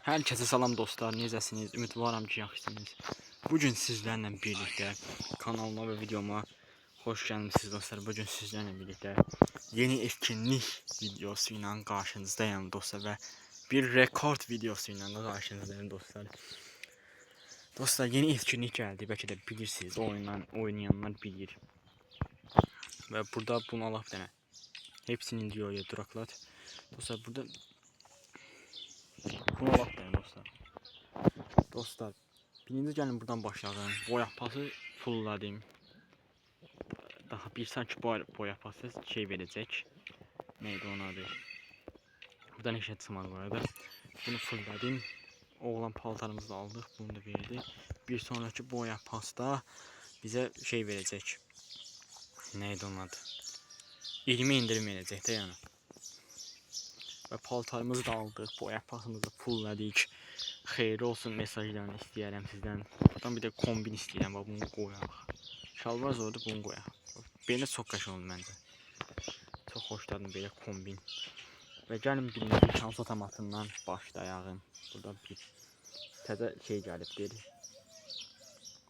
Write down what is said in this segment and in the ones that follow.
Herkese salam dostlar, necəsiniz? Ümidvaram ki, yaxşısınız. Bugün sizlərlə birlikdə kanalıma və videoma xoş gəlmisiniz dostlar. Bugün sizlərlə birlikdə yeni etkinlik videosu ilə qarşınızdayım dostlar və bir rekord videosu ilə də qarşınızdayım dostlar. Dostlar, yeni etkinlik gəldi. Bəlkə də bilirsiniz, oynayanlar bilir. Və burada bunu alaq dənə. Hepsini videoya duraklat. Dostlar, burada bunu alaq dənə dostlar. Dostlar, birinci gəlin buradan başlayalım. Boyapası fulladım. Daha bir sanki boyapası şey verəcək. Neydi onun adı? Buradan işe çıxmadı bu arada. Bunu fulladım. Oğlan paltarımızı da aldıq. Bunu da verdi. Bir sonraki boyapasda bizə şey verəcək. Neydi onun adı? 20 indirim verəcək də yəni. Və paltarımızı da aldıq. Boyapasımızı fulladik. Xeyirli olsun mesajlarını istəyərəm sizdən. Buradan bir də kombin istəyirəm. Bunu qoyaq. Şalvar zordu, bunu qoyaq. Belə çox qəşəng oldu məncə. Çox xoşladım belə kombin. Və gəlin birinci şans otomatından başlayaq. Burada bir təzə şey gəlibdir.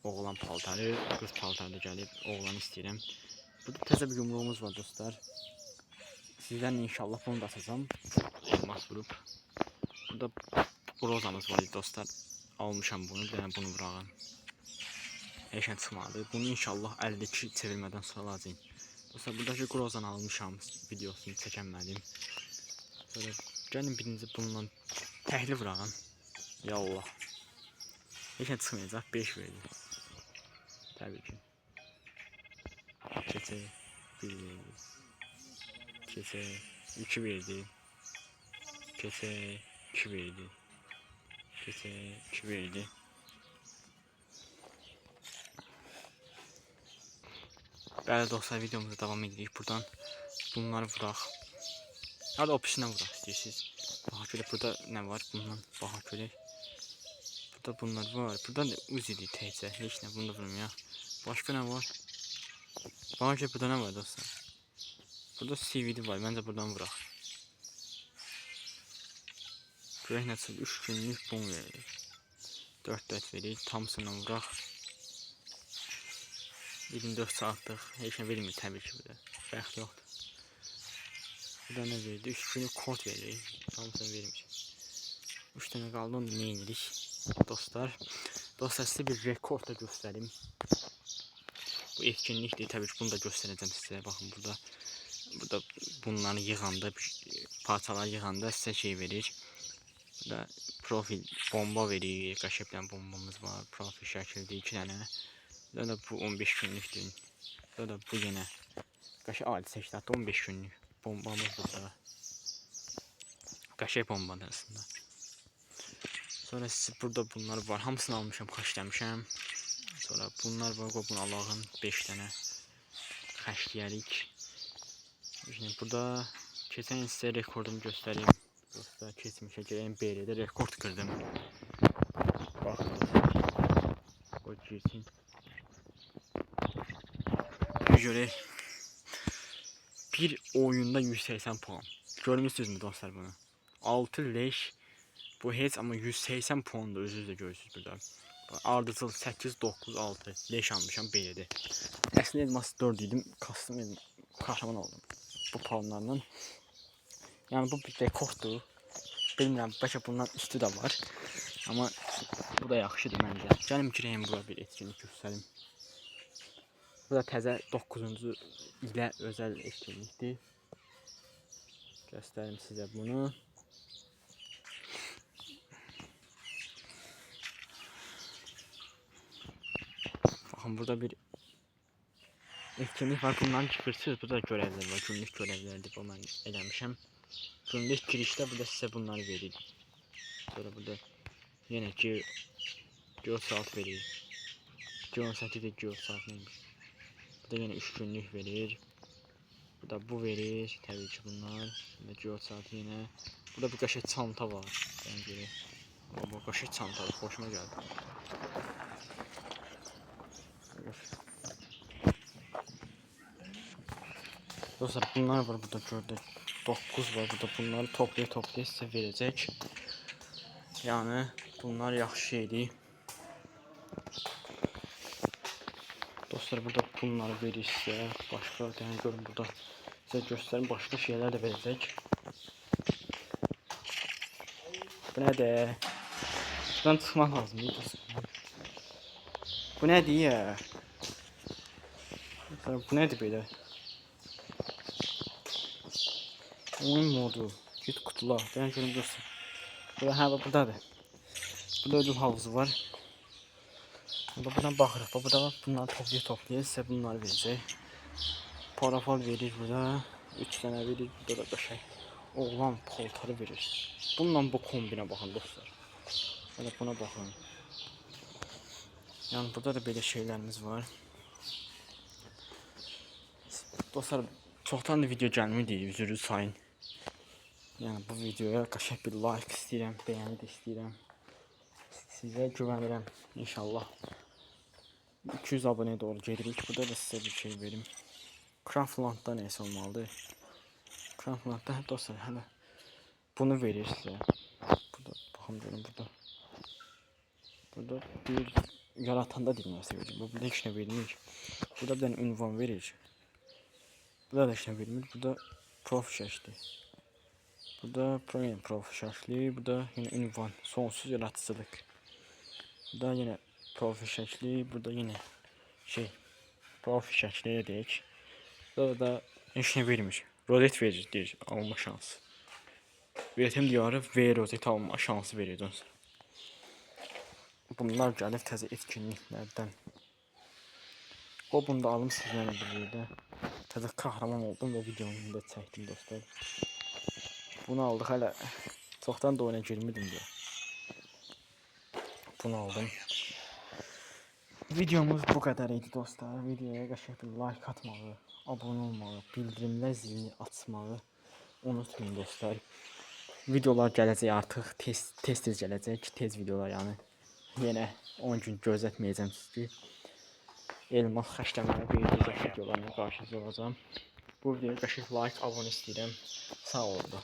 Oğlan paltarı, qız paltarı da gəlib. Oğlan istəyirəm. Burada təzə bir yumruğumuz var dostlar. Sizdən inşallah bunu da atacağım. Elmas vurup. Burada rozamız var dostlar. Almışam bunu. Bir dənə bunu vurağım. Heç nə çıxmadı. Bunu inşallah 52 çevirmədən sonra alacağım. Dostlar, buradakı grozanı almışam. Videosunu çəkənmədim. Sonra gəlin birinci bununla təhli vurağım. Ya Allah. Heç nə çıxmayacaq. 5 verdi. Təbii ki. Keçə 1 verdi. Keçə 2 verdi. Keçə 2 verdi. Keçə 2 verdi. Bəli dostlar, videomuza davam edirik. Buradan bunları vuraq. Hadi opisindən vuraq istəyirsiniz. Baxaq görək burada nə var bundan. Baxaq görək. Burada bunlar var. Burada uzidir təkcə. Heç nə, bunu da vurmayaq. Başqa nə var? Baxaq görək burada nə var dostlar. Burada CV'di var. Məncə buradan vuraq. Görək nə çıxır. 3 günlük bunu verir. 4 verir. Tamsından vuraq. 24 saatlıq. Heç nə vermir təbii ki burada. Bəxt yoxdur. Burada nə verdi? 3 günlük kod verir. Tamsını vermir. 3 dənə qaldı, onu nə edirik dostlar. Dostlar, sizə bir rekord da göstərim. Bu etkinlikdir. Təbii ki bunu da göstərəcəm sizə. Baxın burada bunları yığanda, parçalar yığanda sizə şey verir. Burada profil bomba verir. Qəşəng bombamız var. Profil şəkildə 2 dənə. Burada da bu 15 günlükdür. Burada da bu yenə qəşəng adi seçdətdə 15 günlük bombamız burada. Qəşəng bombadır aslında. Sonra burada bunlar var. Hamısını almışam, xəşləmişəm. Sonra bunlar var. Bunu alağın 5 dənə xəşləyərik. Şimdi burada keçən sizə rekordumu göstəreyim. Dostlar, keçmişə gələyim BR-də rekord kırdım. Baxın dostlar. O girsin. Görək. Bir oyunda 180 puan. Görmüşsünüzmü dostlar bunu? 6 leş. Bu heç ama 180 puan da özünüz də görürsünüz burada. Ardıcıl 8, 9, 6 leş almışam BR-də. Əslində elmas 4 idim. Kastım kahraman oldum bu puanlarla. Yani bu bir rekorddur. Bilmirəm, bəlkə bundan üstü də var. Amma bu da yaxşıdır məncə. Gəlim girəyim bura bir etkinlik göstərim. Bu da təzə 9-cu ilə özəl etkinlikdir. Göstərim sizə bunu. Baxın, burada bir etkinlik var. Bundan çıxırsınız. Burada görevlər var. Günlük görevlərdir. Bu mən eləmişəm. Günlük girişdə burada sizə bunları verir. Sonra burada yenə ki 4 saat verir. 18 də 4 saat neymiş. Burada yenə 3 günlük verir. Burada bu verir. Təbii ki bunlar. Burada 4 saat yenə. Burada bir qəşəng çanta var. Ben görək. Bu qəşəng çantadır. Xoşuma gəldi. Dostlar, bunlar var burada gördük. 9 var burada. Bunları toplaya size verecek. Yəni bunlar yaxşı şeydir. Dostlar, burada bunları verir sizə. Başqa yəni görün burada sizə göstərim, başqa şeylər də verəcək. Bu nədir? Buradan çıxmaq lazımdır dostlar. Bu nədir ya? Bu nədir belə? Oyun modu. Git kutular. Yəni görün dostlar. Burada hə buradadır. Burada ödül havuzu var. Buradan baxırıq. Burada bunları toplaya sizə bunları verəcək. Parafal verir burada. 3 dənə verir. Burada da qəşəng oğlan paltarı verir. Bununla bu kombinə baxın dostlar. Hələ buna baxın. Yəni burada da belə şeylərimiz var. Dostlar, çoxdan da video gəlmirdi, üzrü sayın. Yəni bu videoya qəşəng bir like istəyirəm, bəyəni də istəyirəm. Sizə güvənirəm inşallah. 200 abunəyə doğru gedirik. Burada da sizə bir şey verim. Craftland'da neysə olmalıdır. Craftland'da dostlar hələ bunu verir sizə. Burada baxın görün burada. Burada bir yaratanda dilməsi verir. Burada heç nə vermir. Burada bir dənə ünvan verir. Burada da heç nə vermir. Burada profi şəkli. Burada profi şəkli. Burada yine ünvan. Sonsuz yaratıcılıq. Burada yine profi şəkli. Burada yine profi şəkliyə deyək. Burada da heç nə vermir. Rozet verir deyir. Alma şansı. Üretim diyarı ve rozet alma şansı verir dostlar. Bunlar gəlib təzə etkinliklərdən. O bunu da alım sizlərlə birlikdə. Təzə kahraman oldum və videonu da çəkdim dostlar. Bunu aldıq, hələ çoxdan da oyuna girmirdim deyə. Bunu aldım. Videomuz bu qədər idi dostlar. Videoya qəşəng bir like atmağı, abunə olmağı, bildirimlər zilini açmağı unutmayın dostlar. Videolar gələcək artıq, tez gələcək, tez videolar yəni. Yenə 10 gün gözlətməyəcəm sizi. Elmas xərcləməyə verəcək videolarla qarşınızda olacağam. Bu videoya qəşəng like, abunə istəyirəm. Sağ olun.